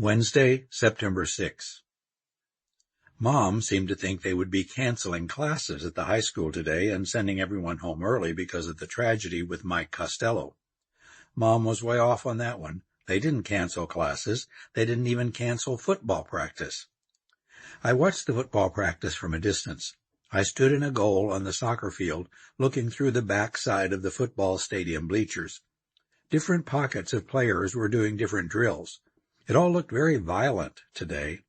Wednesday, September 6. Mom seemed to think they would be canceling classes at the high school today and sending everyone home early because of the tragedy with Mike Costello. Mom was way off on that one. They didn't cancel classes. They didn't even cancel football practice. I watched the football practice from a distance. I stood in a goal on the soccer field, looking through the back side of the football stadium bleachers. Different pockets of players were doing different drills. It all looked very violent today.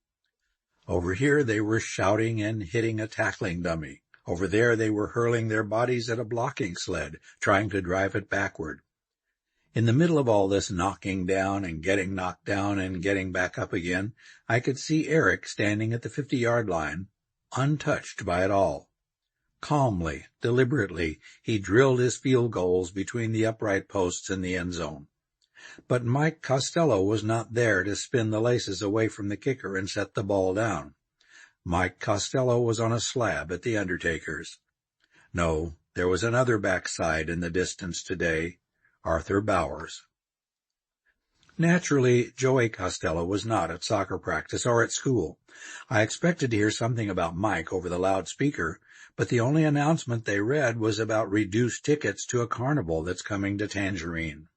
Over here they were shouting and hitting a tackling dummy. Over there they were hurling their bodies at a blocking sled, trying to drive it backward. In the middle of all this knocking down and getting knocked down and getting back up again, I could see Eric standing at the 50-yard line, untouched by it all. Calmly, deliberately, he drilled his field goals between the upright posts and the end zone. But Mike Costello was not there to spin the laces away from the kicker and set the ball down. Mike Costello was on a slab at the Undertaker's. No, there was another backside in the distance today, Arthur Bowers. Naturally, Joey Costello was not at soccer practice or at school. I expected to hear something about Mike over the loudspeaker, but the only announcement they read was about reduced tickets to a carnival that's coming to Tangerine.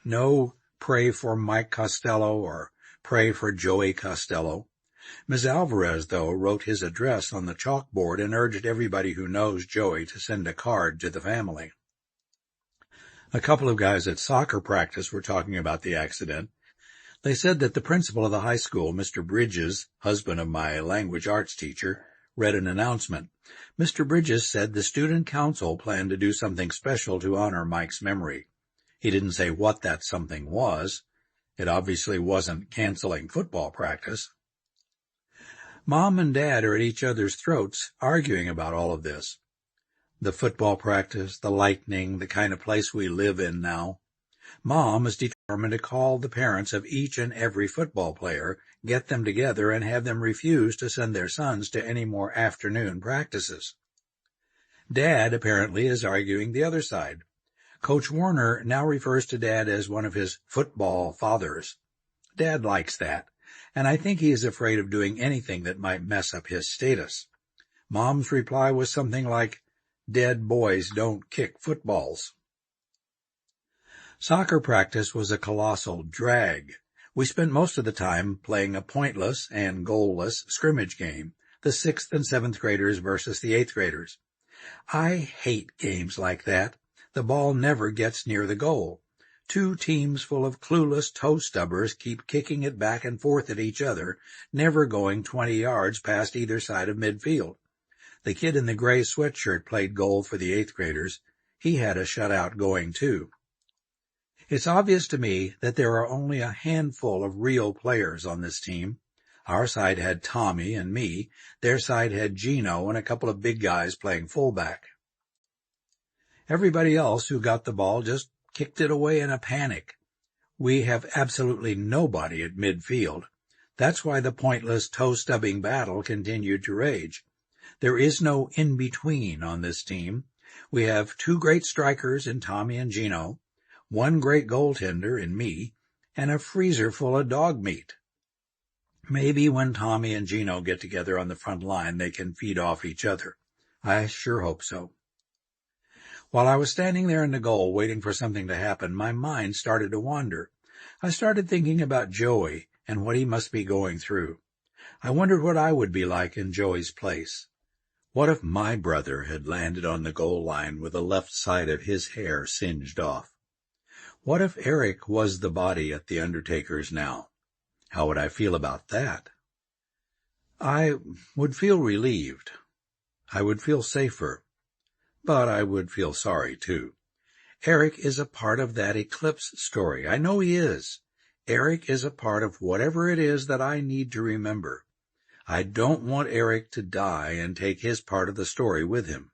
No pray for Mike Costello or pray for Joey Costello. Ms. Alvarez, though, wrote his address on the chalkboard and urged everybody who knows Joey to send a card to the family. A couple of guys at soccer practice were talking about the accident. They said that the principal of the high school, Mr. Bridges, husband of my language arts teacher, read an announcement. Mr. Bridges said the student council planned to do something special to honor Mike's memory. He didn't say what that something was. It obviously wasn't canceling football practice. Mom and Dad are at each other's throats, arguing about all of this. The football practice, the lightning, the kind of place we live in now. Mom is determined to call the parents of each and every football player, get them together, and have them refuse to send their sons to any more afternoon practices. Dad apparently is arguing the other side. Coach Warner now refers to Dad as one of his football fathers. Dad likes that, and I think he is afraid of doing anything that might mess up his status. Mom's reply was something like, "Dead boys don't kick footballs." Soccer practice was a colossal drag. We spent most of the time playing a pointless and goalless scrimmage game, the 6th and 7th graders versus the 8th graders. I hate games like that. The ball never gets near the goal. Two teams full of clueless toe-stubbers keep kicking it back and forth at each other, never going 20 yards past either side of midfield. The kid in the gray sweatshirt played goal for the 8th graders. He had a shutout going, too. It's obvious to me that there are only a handful of real players on this team. Our side had Tommy and me. Their side had Gino and a couple of big guys playing fullback. Everybody else who got the ball just kicked it away in a panic. We have absolutely nobody at midfield. That's why the pointless toe-stubbing battle continued to rage. There is no in-between on this team. We have two great strikers in Tommy and Gino, one great goaltender in me, and a freezer full of dog meat. Maybe when Tommy and Gino get together on the front line, they can feed off each other. I sure hope so. While I was standing there in the goal waiting for something to happen, my mind started to wander. I started thinking about Joey and what he must be going through. I wondered what I would be like in Joey's place. What if my brother had landed on the goal line with the left side of his hair singed off? What if Eric was the body at the Undertaker's now? How would I feel about that? I would feel relieved. I would feel safer. But I would feel sorry, too. Eric is a part of that eclipse story. I know he is. Eric is a part of whatever it is that I need to remember. I don't want Eric to die and take his part of the story with him.